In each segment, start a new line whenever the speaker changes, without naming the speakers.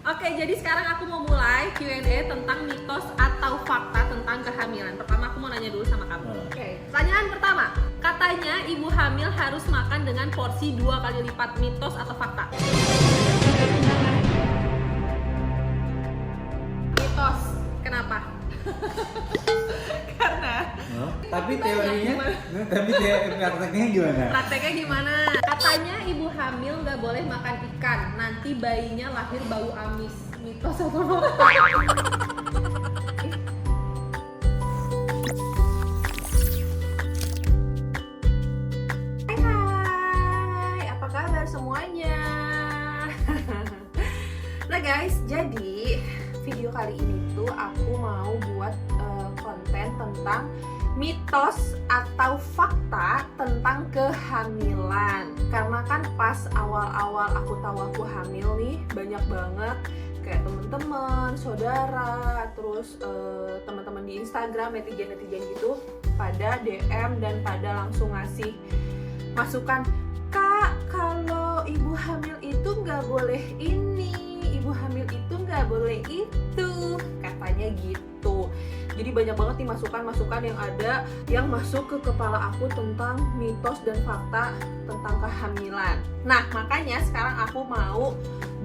Oke, jadi sekarang aku mau mulai Q&A tentang mitos atau fakta tentang kehamilan. Pertama aku mau nanya dulu sama kamu. Oke, pertanyaan pertama. Katanya ibu hamil harus makan dengan porsi 2 kali lipat, mitos atau fakta? Mitos. Kenapa? Karena
Tapi teorinya, prakteknya gimana?
prakteknya gimana? Katanya ibu hamil nggak boleh makan ikan, nanti bayinya lahir bau amis. Mitos atau fakta? Hai, apa kabar semuanya? Nah guys, jadi video kali ini tuh aku mau buat konten tentang mitos atau fakta tentang kehamilan. Karena kan pas awal-awal aku tahu aku hamil nih, banyak banget kayak teman-teman, saudara, terus teman-teman di Instagram, netizen-netizen gitu pada DM dan pada langsung ngasih masukan, "Kak, kalau ibu hamil itu nggak boleh ini, ibu hamil itu nggak boleh itu," katanya gitu. Jadi banyak banget nih masukan-masukan yang ada yang masuk ke kepala aku tentang mitos dan fakta tentang kehamilan. Nah, makanya sekarang aku mau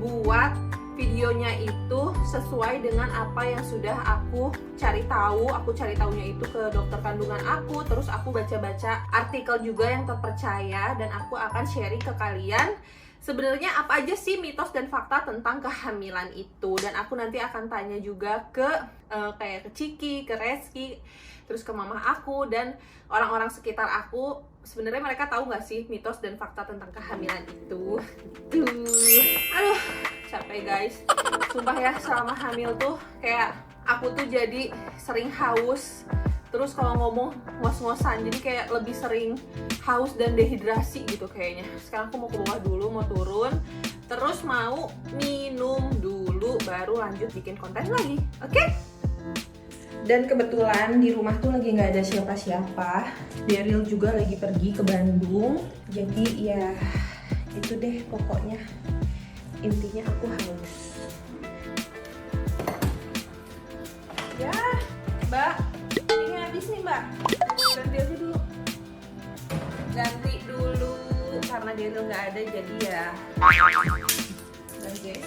buat videonya itu sesuai dengan apa yang sudah aku cari tahu. Aku cari tahunya itu ke dokter kandungan aku, terus aku baca-baca artikel juga yang terpercaya, dan aku akan sharing ke kalian sebenarnya apa aja sih mitos dan fakta tentang kehamilan itu. Dan aku nanti akan tanya juga ke kayak ke Ciki, ke Reski, terus ke mama aku dan orang-orang sekitar aku. Sebenarnya mereka tahu nggak sih mitos dan fakta tentang kehamilan itu? Aduh, capek guys. Sumpah ya, selama hamil tuh kayak aku tuh jadi sering haus. Terus kalau ngomong ngos-ngosan, jadi kayak lebih sering haus dan dehidrasi gitu kayaknya. Sekarang aku mau ke bawah dulu, mau turun, terus mau minum dulu, baru lanjut bikin konten lagi, oke? Dan kebetulan di rumah tuh lagi nggak ada siapa-siapa. Daryl juga lagi pergi ke Bandung. Jadi ya itu deh pokoknya. Intinya aku haus. Ya, Mbak. Ini habis nih, Mbak. Ganti aja dulu. Ganti dulu karena Daryl nggak ada, jadi ya ganti.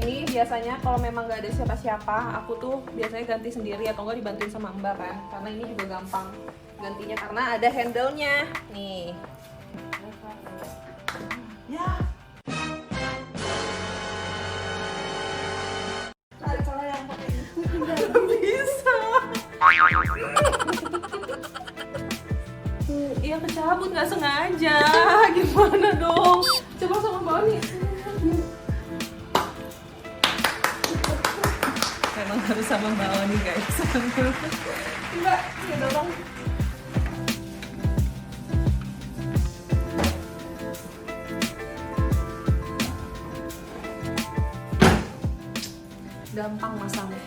Ini biasanya kalau memang nggak ada siapa-siapa, aku tuh biasanya ganti sendiri atau nggak dibantuin sama Mbak kan, karena ini juga gampang gantinya karena ada handle-nya nih. Ya. Kalau yang pakai itu nggak bisa. Iya kecabut nggak sengaja, gimana dong? Coba sama Mbak nih. Memang harus sama Mbak Oni guys. Mbak, ya dorong. Gampang masangnya.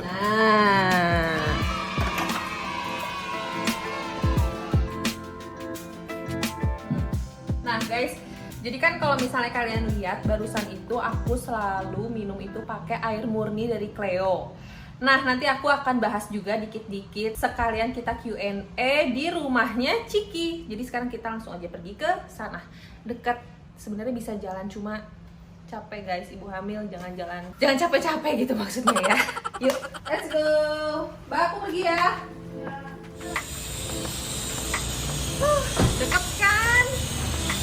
Nah. Nah guys, jadi kan kalau misalnya kalian lihat barusan itu aku selalu minum itu pakai air murni dari Cleo. Nah nanti aku akan bahas juga dikit-dikit, sekalian kita Q&A di rumahnya Ciki. Jadi sekarang kita langsung aja pergi ke sana. Dekat, sebenarnya bisa jalan, cuma capek guys, ibu hamil jangan capek-capek gitu maksudnya ya. Yuk, let's go. Mbak, aku pergi ya. Deket kan?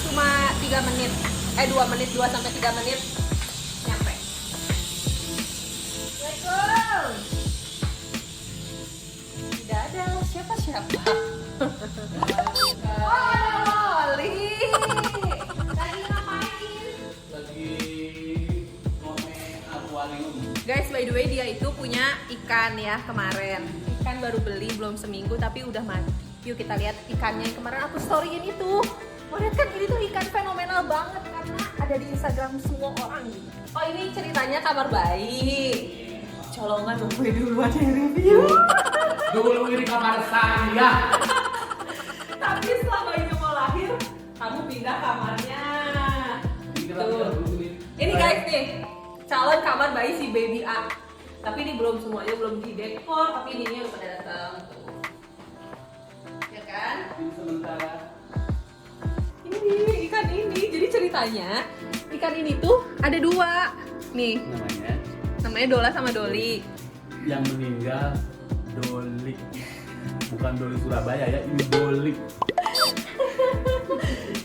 Cuma 3 menit, 2 menit, 2-3 menit nyampe. Let's go. Tidak ada siapa-siapa. Oh, Loli. Lagi ngapain?
Lagi ngomongin akuarium.
Guys, by the way dia itu punya ikan ya kemarin. Ikan baru beli belum seminggu tapi udah mati. Yuk kita lihat ikannya yang kemarin aku storyin itu. Mau lihat kan, ini tuh ikan fenomenal banget karena ada di Instagram semua orang gitu. Oh ini ceritanya kamar bayi. Colongan gue duluan yang review.
Dulu ini kamar saya.
Tapi setelah bayinya mau lahir, kamu pindah kamarnya nih calon kamar bayi si baby A. Tapi ini belum semuanya belum didekor, tapi ininya udah pada datang tuh. Ya kan?
Ini sementara.
Ini ikan ini. Jadi ceritanya ikan ini tuh ada dua. Nih, namanya Dola sama Doli.
Yang meninggal Doli. Bukan Doli Surabaya ya, ini Doli.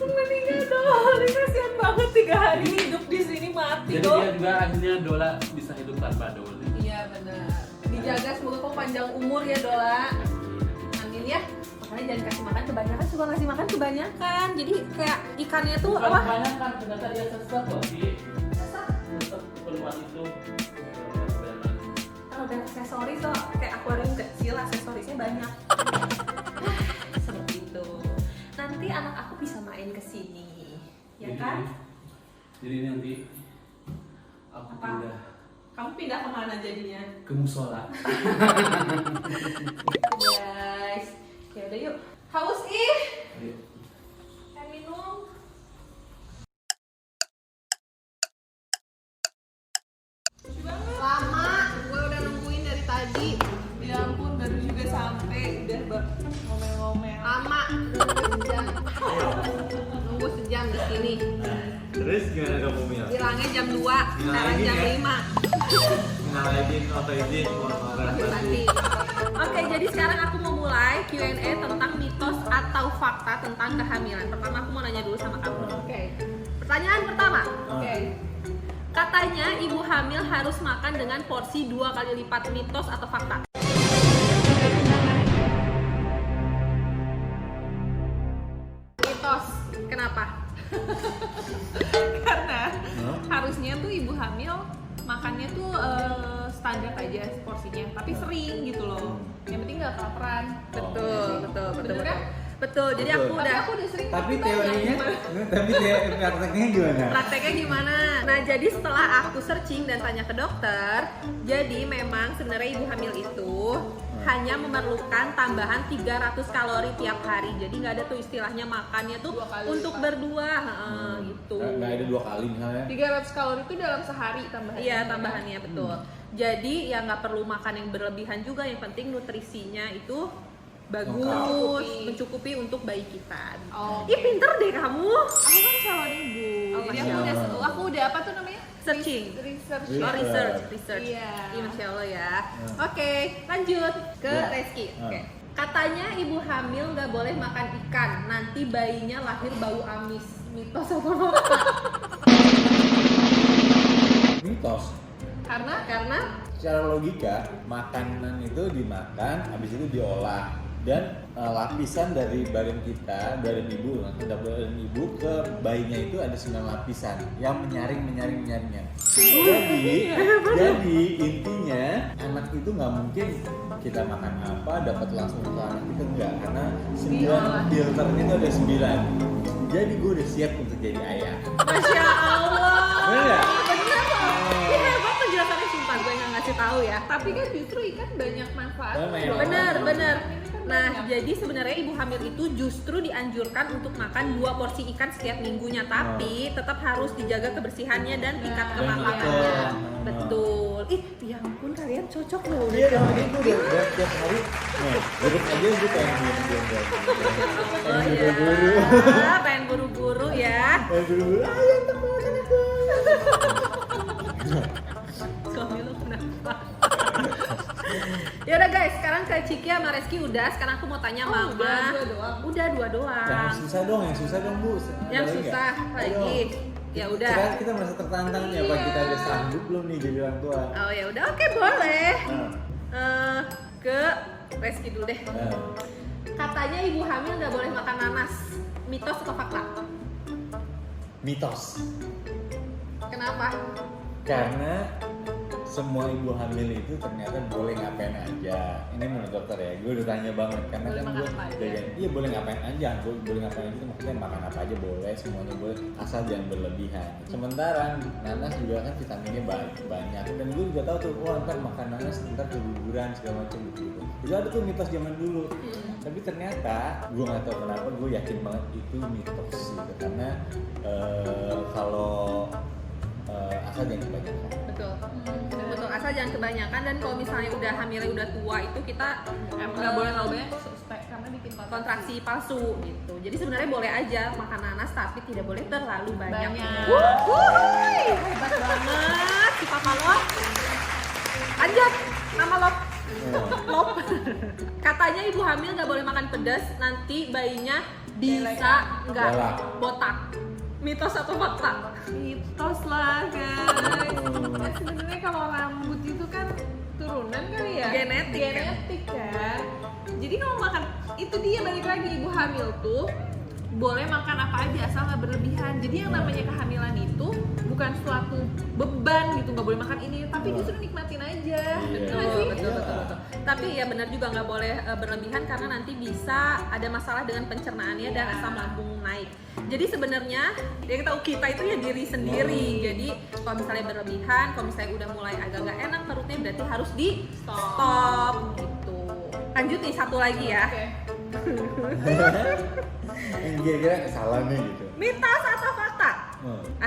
Meninggal Doli, kasihan banget 3 hari hidup di sini mati.
Jadi dia juga akhirnya Dola bisa hidup tanpa Doli.
Iya benar. Dijaga semoga kau panjang umur ya Dola. Amin ya. Makanya jangan kasih makan kebanyakan, suka ngasih makan kebanyakan. Jadi kayak ikannya tuh
Bukan
apa?
kebanyakan, ternyata dia sesat loh sih.
Sesat.
Sesat keluar itu.
Kalau udah aksesoris tuh kayak akuarium kecil, aksesorisnya banyak. Seperti itu. Nanti anak aku bisa main ke sini. Ya kan?
Jadi nanti aku
Apa?
pindah
Kamu pindah kemana jadinya?
ke musola.
Guys, ya udah yuk. Haus ih.
Ayo.
Ayo minum. Lama, gue udah nungguin dari tadi. Ya ampun, baru juga sampai. Udah ngomel-ngomel. Lama, nunggu sejam. Nunggu sejam di sini.
Terus gimana kamu Mia?
Bilangnya jam 2, sekarang
lagi
jam
ya?
5.
Ngalahin atau izin marah
Tadi. Oke, jadi sekarang aku mau mulai Q&A tentang mitos atau fakta tentang kehamilan. Pertama aku mau nanya dulu sama kamu. Oke. Pertanyaan pertama. Oke. Katanya ibu hamil harus makan dengan porsi 2 kali lipat, mitos atau fakta? Mitos. Kenapa? Karena harusnya tuh ibu hamil makannya tuh standar aja porsinya, tapi sering gitu loh. Yang penting nggak kelaparan. Betul. Bener kan? Betul. Jadi aku udah sering.
Tapi
ditanya
teorinya,
gimana.
tapi prakteknya gimana?
Prakteknya gimana? Nah, jadi setelah aku searching dan tanya ke dokter, jadi memang sebenarnya ibu hamil itu hanya memerlukan tambahan 300 kalori tiap hari. Jadi nggak ada tuh istilahnya makannya tuh untuk berdua, gitu.
Nggak ada 2 kali misalnya.
300 kalori itu dalam sehari tambahan.
Iya, tambahannya betul. Jadi ya nggak perlu makan yang berlebihan juga. Yang penting nutrisinya itu bagus, mencukupi untuk bayi kita.
Oh,
Ih, pinter deh kamu.
Aku kan calon ibu.
Oh,
Jadi
Masya
aku udah apa tuh namanya?
Searching.
Research.
Oh, research.
Iya.
Iya, Masya Allah ya. Oke, lanjut ke Reski. Oke. Katanya ibu hamil nggak boleh makan ikan, nanti bayinya lahir bau amis. Mitos atau fakta?
Mitos.
Karena
Secara logika, makanan itu dimakan, habis itu diolah. Dan lapisan dari badan kita, badan ibu ke bayinya itu ada 9 lapisan yang menyaringnya. Jadi intinya anak itu nggak mungkin kita makan apa dapat langsung ke anak itu, enggak, karena 9 filternya itu ada 9. Jadi gue udah siap untuk jadi ayah.
Masya Allah.
Bener nggak?
Bener loh. Ini hebat penjelasannya, sumpah gue nggak ngasih tahu ya.
Tapi kan justru ikan banyak manfaatnya.
Bener. Nah, jadi sebenarnya ibu hamil itu justru dianjurkan untuk makan 2 porsi ikan setiap minggunya, tapi tetap harus dijaga kebersihannya dan tingkat kematangannya. Betul. Ih, ya ampun, kalian cocok loh.
Iya, dong, itu udah tiap hari. Nih, duduk aja gue pengen diam.
Oh iya. Pengen buru-buru ya.
Ayah teman aku.
Suami lu kenapa? Yaudah guys, sekarang ke Ciki sama Reski udah. Sekarang aku mau tanya Mama. Udah dua doang.
Yang susah dong Bu.
Yang
Ada
susah
nggak?
lagi. Ya udah.
Sekarang kita merasa tertantang nih, apa kita ada sanggup belum nih jadi orang tua?
Oh ya udah, oke boleh.
Nah,
Ke Reski dulu deh. Katanya ibu hamil nggak boleh makan nanas. Mitos atau fakta?
Mitos.
Kenapa?
Karena semua ibu hamil itu ternyata boleh ngapain aja. Ini menurut dokter ya, gue udah tanya banget karena
Boleh
kan
makan
gue
apa aja?
iya boleh ngapain aja, boleh ngapain aja itu maksudnya makan apa aja boleh, semuanya boleh asal jangan berlebihan. Sementara nanas juga kan vitaminnya banyak dan gue juga tahu tuh, wah ntar makan nanas ntar keguguran segala macam gitu. Itu ada tuh mitos zaman dulu. Tapi ternyata gue nggak tahu kenapa gue yakin banget itu mitos gitu karena kalau asal jangan kebanyakan.
Betul. Betul, asal jangan kebanyakan. Dan kalau misalnya udah hamilnya udah tua itu kita
Emang nggak boleh terlalu banyak karena bikin
kontraksi palsu gitu. Jadi sebenarnya boleh aja makan nanas tapi tidak boleh terlalu banyak. Hebat banget si Papa Lop. Lanjut, Mama Lop. Lop. Katanya ibu hamil nggak boleh makan pedas, nanti bayinya bisa nggak
Galak.
botak. Mitos atau fakta?
mitos lah guys. Kan sebenarnya kalau rambut itu kan turunan kali ya, genetik kan. Jadi kalau makan itu dia balik lagi, ibu hamil tuh boleh makan apa aja asal nggak berlebihan. Jadi yang namanya kehamilan itu bukan suatu beban gitu, nggak boleh makan ini, tapi justru nikmatin aja. Betul nggak sih?
Betul. Tapi ya benar juga nggak boleh berlebihan karena nanti bisa ada masalah dengan pencernaannya dan asam lambung naik. Jadi sebenarnya yang tahu kita itu ya diri sendiri. Jadi kalau misalnya berlebihan, kalau misalnya udah mulai agak nggak enak perutnya berarti harus di stop gitu. Lanjut nih satu lagi ya.
Oke.
Yang kira-kira salah nih gitu.
Mitos atau fakta?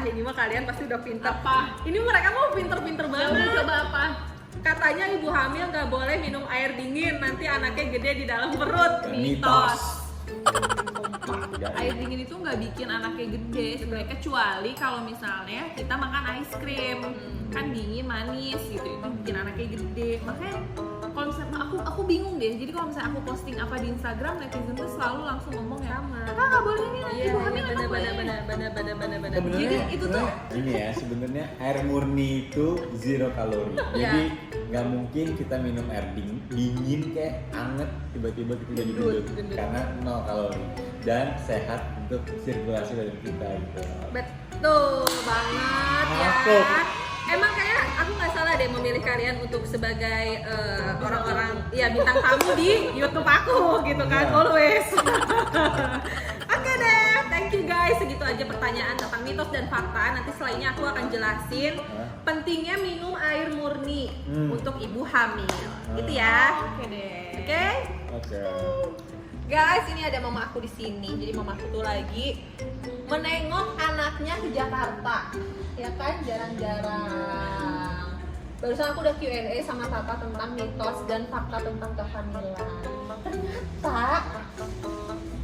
Ini mah kalian pasti udah pinter.
Apa?
Ini mereka mau pinter-pinter banget.
Coba apa?
Katanya ibu hamil nggak boleh minum air dingin, nanti anaknya gede di dalam perut.
Mitos.
Air dingin itu nggak bikin anaknya gede sebenarnya, kecuali kalau misalnya kita makan ice cream kan dingin manis gitu, itu bikin anaknya gede. Makanya kalau misalnya aku bingung deh, jadi kalau misalnya aku posting apa di Instagram, netizen tuh selalu langsung ngomong ya, nggak boleh nih nanti ibu hamil emang boleh.
Bener.
Sebenarnya
Jadi itu tuh
ini ya, sebenarnya air murni itu 0 kalori. Jadi nggak mungkin kita minum air dingin kayak anget tiba-tiba kita jadi gendut karena 0 kalori dan sehat untuk sirkulasi badan kita gitu.
betul banget ya.
Masuk.
Emang kayak aku nggak salah deh memilih kalian untuk sebagai orang-orang ya bintang tamu di YouTube aku gitu kan,
Iya.
always. Oke deh, thank you guys. Segitu aja pertanyaan tentang mitos dan fakta. Nanti setelahnya aku akan jelasin pentingnya minum air murni untuk ibu hamil. Gitu ya.
Oke deh.
Oke?
Oke.
Guys, ini ada mama aku di sini. Jadi mama aku tuh lagi menengok anaknya ke Jakarta. Ya kan, jarang-jarang. Barusan aku udah Q&A sama Tata tentang mitos dan fakta tentang kehamilan. Ternyata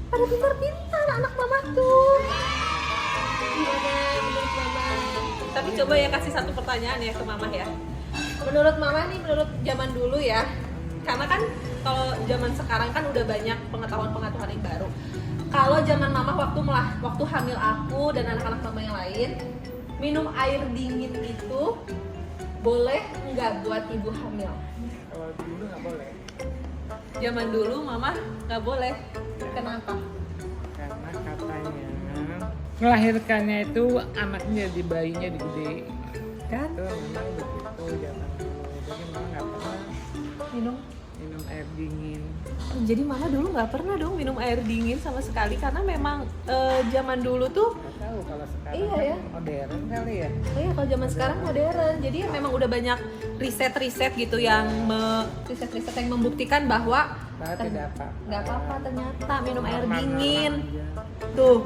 pada pintar-pintar anak mama tuh. Gimana menurut mama? Tapi coba ya kasih satu pertanyaan ya ke mama ya. Menurut mama nih, menurut zaman dulu ya. Karena kan kalau zaman sekarang kan udah banyak pengetahuan-pengetahuan yang baru. Kalau zaman mama waktu hamil aku dan anak-anak mama yang lain, minum air dingin itu boleh nggak buat ibu hamil?
Kalau dulu nggak boleh,
Zaman dulu mama nggak boleh. Kenapa?
karena katanya melahirkannya itu anaknya jadi bayinya gede.
Kan
Itu memang begitu zaman dulu. Jadi mama nggak pernah
minum.
minum air dingin.
Jadi mama dulu nggak pernah dong minum air dingin sama sekali karena memang zaman dulu tuh
Nggak tahu kalau sekarang
Iya,
kan
ya.
modern kali ya.
iya kalau zaman sekarang modern. Jadi memang udah banyak riset-riset gitu yang riset-riset yang membuktikan bahwa
Bahwa tidak apa.
nggak apa-apa ternyata minum air
Normal-normal
dingin.
aja.
Tuh,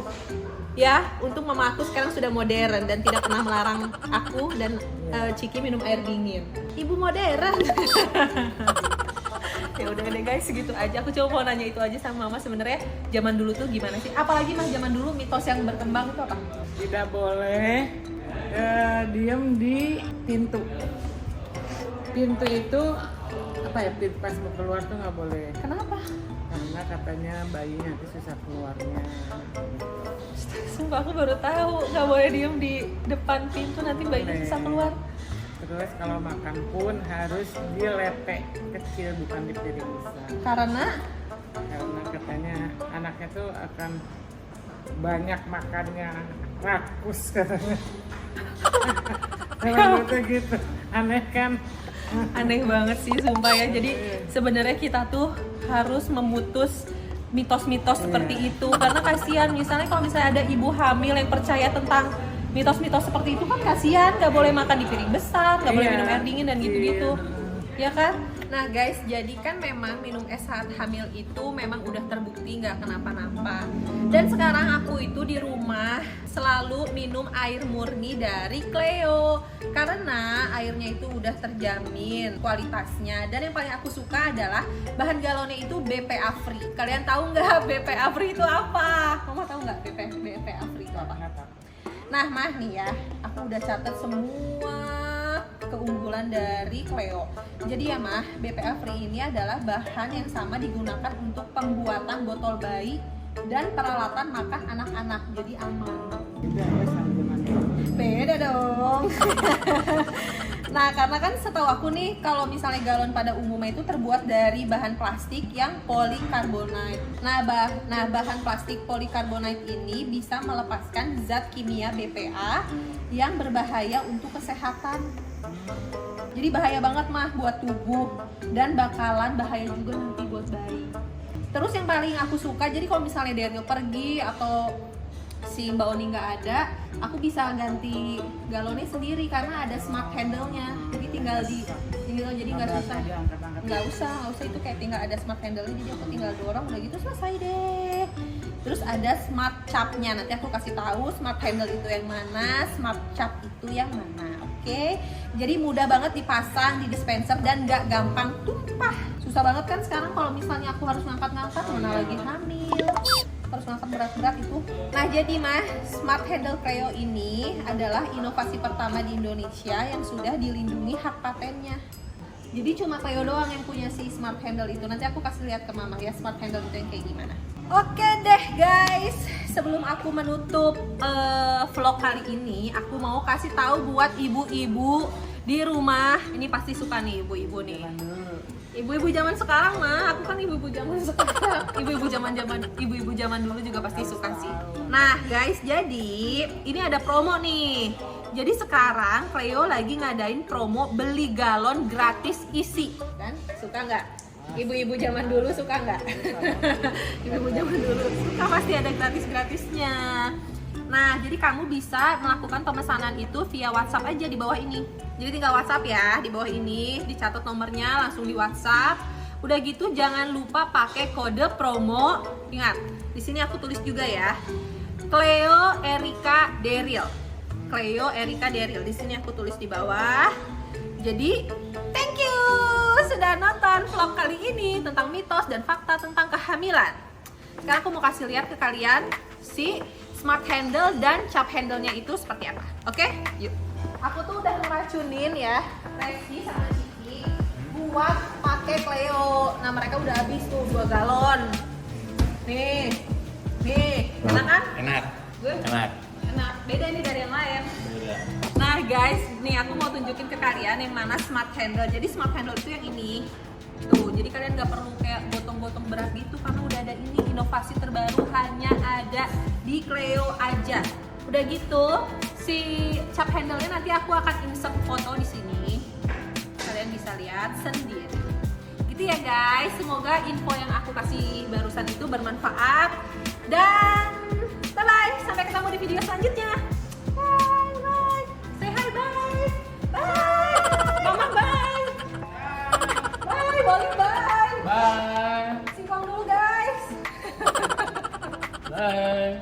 ya, untung mama aku sekarang sudah modern dan tidak pernah melarang aku dan Ciki minum air dingin. Ibu modern. Ya udah deh guys, segitu aja. Aku coba mau nanya itu aja sama mama, sebenarnya zaman dulu tuh gimana sih? Apalagi mah zaman dulu mitos yang berkembang itu apa?
Tidak boleh diem di pintu. Pintu itu apa ya? Pintu pas mau keluar tuh nggak boleh.
Kenapa?
Karena katanya bayi nanti susah keluarnya.
Sumpah aku baru tahu nggak boleh diem di depan pintu, nanti bayinya
Boleh.
bisa keluar.
Terus kalau makan pun harus di letek kecil, bukan di piring besar.
Karena
Karena katanya anaknya tuh akan banyak makannya, rakus katanya. Kalau gitu, aneh kan?
aneh banget sih sumpah ya. Jadi sebenarnya kita tuh harus memutus mitos-mitos seperti itu karena kasihan. Misalnya kalau misalnya ada ibu hamil yang percaya tentang mitos-mitos seperti itu kan kasihan, nggak boleh makan di piring besar, nggak boleh
Iya.
minum air dingin dan gitu-gitu, ya kan? Nah guys, jadi kan memang minum es saat hamil itu memang udah terbukti nggak kenapa-napa. Dan sekarang aku itu di rumah selalu minum air murni dari Cleo karena airnya itu udah terjamin kualitasnya. Dan yang paling aku suka adalah bahan galonnya itu BPA free. Kalian tahu nggak BPA free itu apa? Mama tahu nggak BPA free itu apa? Nah mah nih ya, aku udah catat semua keunggulan dari Cleo. Jadi ya mah, BPA free ini adalah bahan yang sama digunakan untuk pembuatan botol bayi dan peralatan makan anak-anak. Jadi aman. Beda dong. Nah, karena kan setahu aku nih, kalau misalnya galon pada umumnya itu terbuat dari bahan plastik yang polikarbonat. Nah, bahan plastik polikarbonat ini bisa melepaskan zat kimia BPA yang berbahaya untuk kesehatan. Jadi bahaya banget mah buat tubuh dan bakalan bahaya juga nanti buat bayi. Terus yang paling aku suka, jadi kalau misalnya Daryl pergi atau si Mbak Oni nggak ada, aku bisa ganti galonnya sendiri karena ada smart handle-nya. Jadi tinggal jadi nggak usah itu kayak tinggal ada smart handle-nya, jadi aku tinggal dorong udah gitu selesai deh. Terus ada smart cap-nya, nanti aku kasih tahu smart handle itu yang mana, smart cap itu yang mana. Oke, jadi mudah banget dipasang di dispenser dan nggak gampang tumpah. Susah banget kan sekarang kalau misalnya aku harus ngangkat-ngangkat, mana lagi hamil, harus ngangkat berat-berat itu. Nah jadi mah, Smart Handle Cleo ini adalah inovasi pertama di Indonesia yang sudah dilindungi hak patennya. Jadi cuma Cleo doang yang punya si Smart Handle itu. Nanti aku kasih lihat ke mama ya Smart Handle itu yang kayak gimana. Oke deh guys, sebelum aku menutup vlog kali ini, aku mau kasih tahu buat ibu-ibu di rumah. Ini pasti suka nih ibu-ibu nih. Ibu-ibu zaman sekarang mah, aku kan ibu-ibu zaman sekarang. Ibu-ibu zaman dulu juga pasti suka sih. Nah guys, jadi ini ada promo nih. Jadi sekarang Cleo lagi ngadain promo beli galon gratis isi. Kan? Suka nggak? Ibu-ibu zaman dulu suka nggak? Ibu-ibu zaman dulu suka, pasti ada gratis-gratisnya. Nah, jadi kamu bisa melakukan pemesanan itu via WhatsApp aja di bawah ini. Jadi tinggal WhatsApp ya, di bawah ini dicatat nomornya, langsung di WhatsApp. Udah gitu jangan lupa pakai kode promo. Ingat, di sini aku tulis juga ya. Cleo Erika Daryl. Cleo Erika Daryl. Di sini aku tulis di bawah. Jadi, thank you sudah nonton vlog kali ini tentang mitos dan fakta tentang kehamilan. Sekarang aku mau kasih lihat ke kalian si smart handle dan cap handle-nya itu seperti apa. Oke? Yuk. Aku tuh udah ngeracunin ya Resi sama Ciki buat pakai Cleo. Nah, mereka udah habis tuh 2 galon. Nih. Enak kan?
Enak.
Enak. Beda ini dari yang lain.
Beda.
Nah guys, nih aku mau tunjukin ke kalian yang mana smart handle. Jadi smart handle itu yang ini. Tuh, jadi kalian gak perlu kayak botong-botong berat gitu karena udah ada ini, inovasi terbaru hanya ada di Cleo aja. Udah gitu, si cap handle-nya nanti aku akan insert foto di sini. Kalian bisa lihat sendiri. Gitu ya guys, semoga info yang aku kasih barusan itu bermanfaat. Dan bye-bye, sampai ketemu di video selanjutnya. Bye. Say hi, bye. Bye. Mama, bye. Bye, bowling, bye.
Bye.
Singkong dulu guys.
Bye.